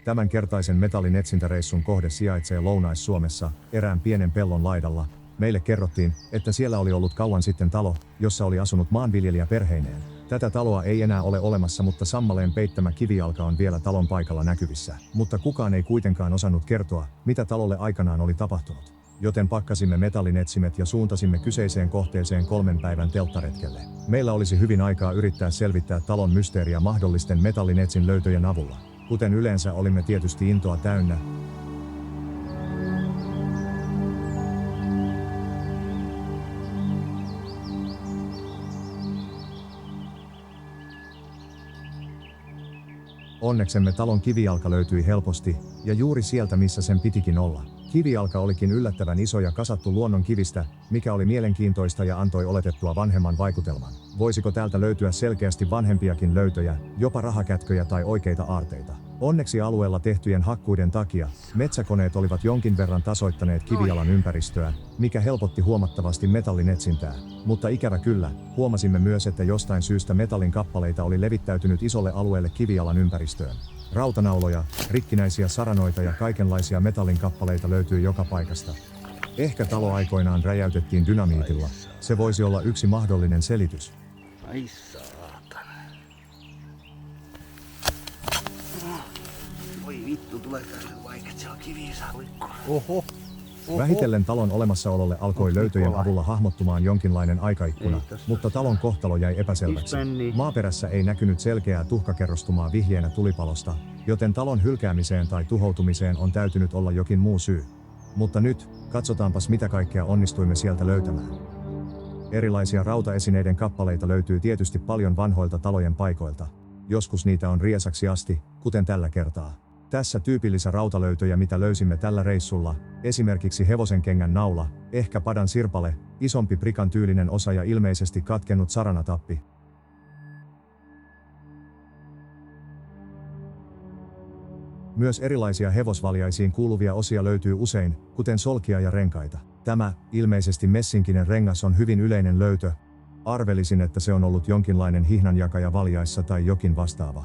Tämänkertaisen metallin etsintäreissun kohde sijaitsee Lounais-Suomessa, erään pienen pellon laidalla. Meille kerrottiin, että siellä oli ollut kauan sitten talo, jossa oli asunut maanviljelijä perheineen. Tätä taloa ei enää ole olemassa, mutta sammaleen peittämä kivijalka on vielä talon paikalla näkyvissä. Mutta kukaan ei kuitenkaan osannut kertoa, mitä talolle aikanaan oli tapahtunut. Joten pakkasimme metallin etsimet ja suuntasimme kyseiseen kohteeseen 3 päivän telttaretkelle. Meillä olisi hyvin aikaa yrittää selvittää talon mysteeriä mahdollisten metallin etsin löytöjen avulla. Kuten yleensä olimme tietysti intoa täynnä. Onneksemme talon kivijalka löytyi helposti, ja juuri sieltä missä sen pitikin olla. Kivijalka olikin yllättävän iso ja kasattu luonnon kivistä, mikä oli mielenkiintoista ja antoi oletettua vanhemman vaikutelman. Voisiko täältä löytyä selkeästi vanhempiakin löytöjä, jopa rahakätköjä tai oikeita aarteita? Onneksi alueella tehtyjen hakkuiden takia metsäkoneet olivat jonkin verran tasoittaneet kivijalan ympäristöä, mikä helpotti huomattavasti metallin etsintää. Mutta ikävä kyllä, huomasimme myös, että jostain syystä metallin kappaleita oli levittäytynyt isolle alueelle kivijalan ympäristöön. Rautanauloja, rikkinäisiä saranoita ja kaikenlaisia metallin kappaleita löytyi joka paikasta. Ehkä talo aikoinaan räjäytettiin dynamiitilla. Se voisi olla yksi mahdollinen selitys. Ai saatana. Voi vittu, tulee vaikka se on kiviä huikko. Oho. Vähitellen talon olemassaololle alkoi löytöjen avulla hahmottumaan jonkinlainen aikaikkuna, mutta talon kohtalo jäi epäselväksi. Maaperässä ei näkynyt selkeää tuhkakerrostumaa vihjeenä tulipalosta, joten talon hylkäämiseen tai tuhoutumiseen on täytynyt olla jokin muu syy. Mutta nyt, katsotaanpas mitä kaikkea onnistuimme sieltä löytämään. Erilaisia rautaesineiden kappaleita löytyy tietysti paljon vanhoilta talojen paikoilta. Joskus niitä on riesaksi asti, kuten tällä kertaa. Tässä tyypillisiä rautalöytöjä mitä löysimme tällä reissulla, esimerkiksi hevosenkengän naula, ehkä padan sirpale, isompi prikan tyylinen osa ja ilmeisesti katkennut saranatappi. Myös erilaisia hevosvaljaisiin kuuluvia osia löytyy usein, kuten solkia ja renkaita. Tämä, ilmeisesti messinkinen rengas on hyvin yleinen löytö. Arvelisin, että se on ollut jonkinlainen hihnanjakaja valjaissa tai jokin vastaava.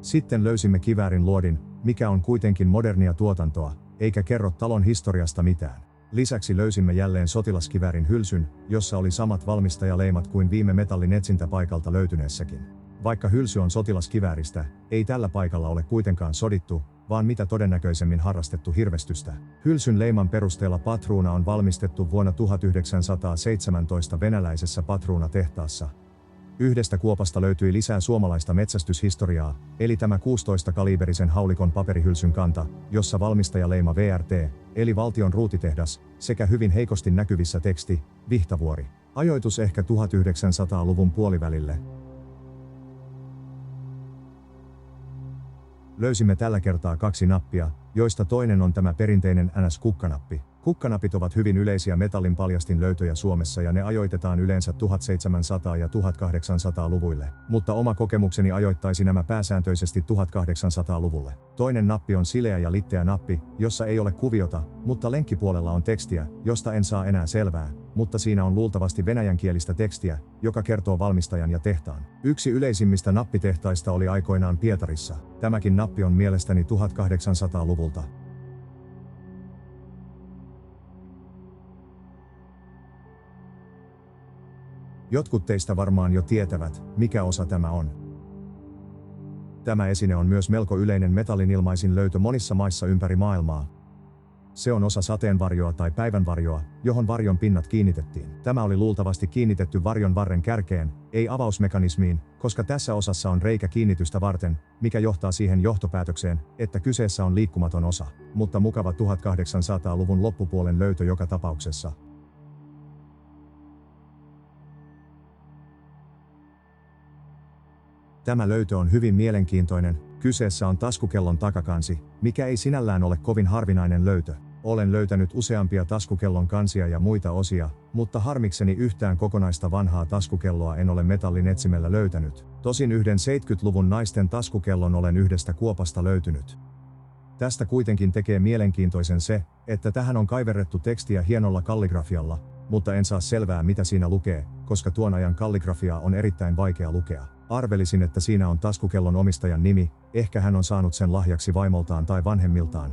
Sitten löysimme kiväärin luodin, mikä on kuitenkin modernia tuotantoa, eikä kerro talon historiasta mitään. Lisäksi löysimme jälleen sotilaskiväärin hylsyn, jossa oli samat valmistajaleimat kuin viime metallin etsintäpaikalta löytyneessäkin. Vaikka hylsy on sotilaskivääristä, ei tällä paikalla ole kuitenkaan sodittu, vaan mitä todennäköisemmin harrastettu hirvestystä. Hylsyn leiman perusteella patruuna on valmistettu vuonna 1917 venäläisessä patruunatehtaassa. Yhdestä kuopasta löytyi lisää suomalaista metsästyshistoriaa, eli tämä 16-kaliberisen haulikon paperihylsyn kanta, jossa valmistajaleima VRT, eli valtion ruutitehdas, sekä hyvin heikosti näkyvissä teksti, Vihtavuori. Ajoitus ehkä 1900-luvun puolivälille. Löysimme tällä kertaa 2 nappia, joista toinen on tämä perinteinen NS-kukkanappi. Kukkanapit ovat hyvin yleisiä metallin paljastin löytöjä Suomessa ja ne ajoitetaan yleensä 1700- ja 1800-luvuille, mutta oma kokemukseni ajoittaisi nämä pääsääntöisesti 1800-luvulle. Toinen nappi on sileä ja litteä nappi, jossa ei ole kuviota, mutta lenkkipuolella on tekstiä, josta en saa enää selvää, mutta siinä on luultavasti venäjänkielistä tekstiä, joka kertoo valmistajan ja tehtaan. Yksi yleisimmistä nappitehtaista oli aikoinaan Pietarissa. Tämäkin nappi on mielestäni 1800-luvulta. Jotkut teistä varmaan jo tietävät, mikä osa tämä on. Tämä esine on myös melko yleinen metallinilmaisin löytö monissa maissa ympäri maailmaa. Se on osa sateenvarjoa tai päivänvarjoa, johon varjon pinnat kiinnitettiin. Tämä oli luultavasti kiinnitetty varjon varren kärkeen, ei avausmekanismiin, koska tässä osassa on reikä kiinnitystä varten, mikä johtaa siihen johtopäätökseen, että kyseessä on liikkumaton osa. Mutta mukava 1800-luvun loppupuolen löytö joka tapauksessa. Tämä löytö on hyvin mielenkiintoinen, kyseessä on taskukellon takakansi, mikä ei sinällään ole kovin harvinainen löytö. Olen löytänyt useampia taskukellon kansia ja muita osia, mutta harmikseni yhtään kokonaista vanhaa taskukelloa en ole metallin etsimellä löytänyt. Tosin yhden 70-luvun naisten taskukellon olen yhdestä kuopasta löytynyt. Tästä kuitenkin tekee mielenkiintoisen se, että tähän on kaiverrettu tekstiä hienolla kalligrafialla, mutta en saa selvää mitä siinä lukee, koska tuon ajan kalligrafiaa on erittäin vaikea lukea. Arvelisin, että siinä on taskukellon omistajan nimi, ehkä hän on saanut sen lahjaksi vaimoltaan tai vanhemmiltaan.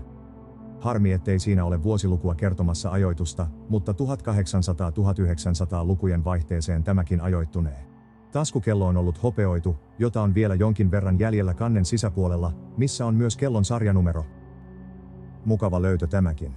Harmi, ettei siinä ole vuosilukua kertomassa ajoitusta, mutta 1800-1900-lukujen vaihteeseen tämäkin ajoittunee. Taskukello on ollut hopeoitu, jota on vielä jonkin verran jäljellä kannen sisäpuolella, missä on myös kellon sarjanumero. Mukava löytö tämäkin.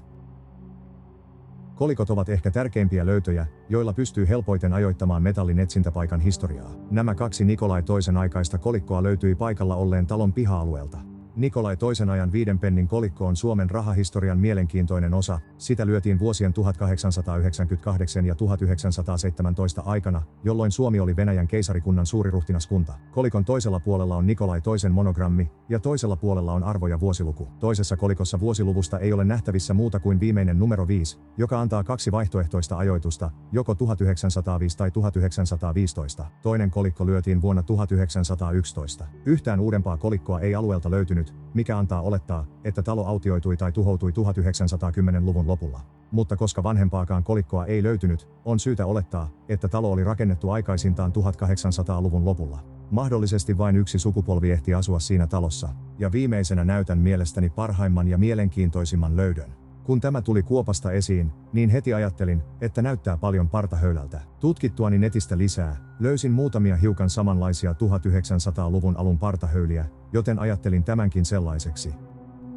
Kolikot ovat ehkä tärkeimpiä löytöjä, joilla pystyy helpoiten ajoittamaan metallin etsintäpaikan historiaa. Nämä 2 Nikolai II aikaista kolikkoa löytyi paikalla olleen talon piha-alueelta. Nikolai II ajan 5 pennin kolikko on Suomen rahahistorian mielenkiintoinen osa, sitä lyötiin vuosien 1898 ja 1917 aikana, jolloin Suomi oli Venäjän keisarikunnan suuriruhtinaskunta. Kolikon toisella puolella on Nikolai II monogrammi, ja toisella puolella on arvo ja vuosiluku. Toisessa kolikossa vuosiluvusta ei ole nähtävissä muuta kuin viimeinen numero 5, joka antaa 2 vaihtoehtoista ajoitusta, joko 1905 tai 1915. Toinen kolikko lyötiin vuonna 1911. Yhtään uudempaa kolikkoa ei alueelta löytynyt, mikä antaa olettaa, että talo autioitui tai tuhoutui 1910-luvun lopulla. Mutta koska vanhempaakaan kolikkoa ei löytynyt, on syytä olettaa, että talo oli rakennettu aikaisintaan 1800-luvun lopulla. Mahdollisesti vain yksi sukupolvi ehti asua siinä talossa, ja viimeisenä näytän mielestäni parhaimman ja mielenkiintoisimman löydön. Kun tämä tuli kuopasta esiin, niin heti ajattelin, että näyttää paljon partahöylältä. Tutkittuani netistä lisää, löysin muutamia hiukan samanlaisia 1900-luvun alun partahöyliä, joten ajattelin tämänkin sellaiseksi.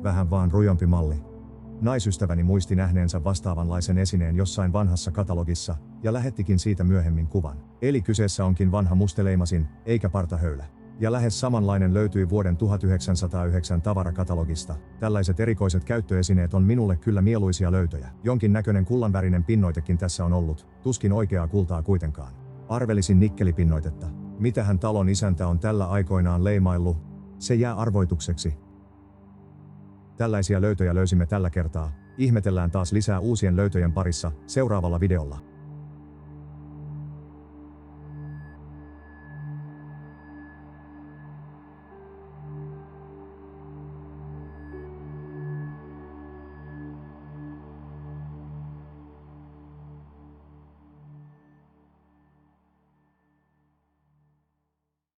Vähän vaan rujompi malli. Naisystäväni muisti nähneensä vastaavanlaisen esineen jossain vanhassa katalogissa, ja lähettikin siitä myöhemmin kuvan. Eli kyseessä onkin vanha musteleimasin, eikä partahöylä. Ja lähes samanlainen löytyi vuoden 1909 tavarakatalogista. Tällaiset erikoiset käyttöesineet on minulle kyllä mieluisia löytöjä. Jonkin näköinen kullanvärinen pinnoitekin tässä on ollut, tuskin oikeaa kultaa kuitenkaan. Arvelisin nikkelipinnoitetta. Mitähän talon isäntä on tällä aikoinaan leimaillut? Se jää arvoitukseksi. Tällaisia löytöjä löysimme tällä kertaa. Ihmetellään taas lisää uusien löytöjen parissa seuraavalla videolla.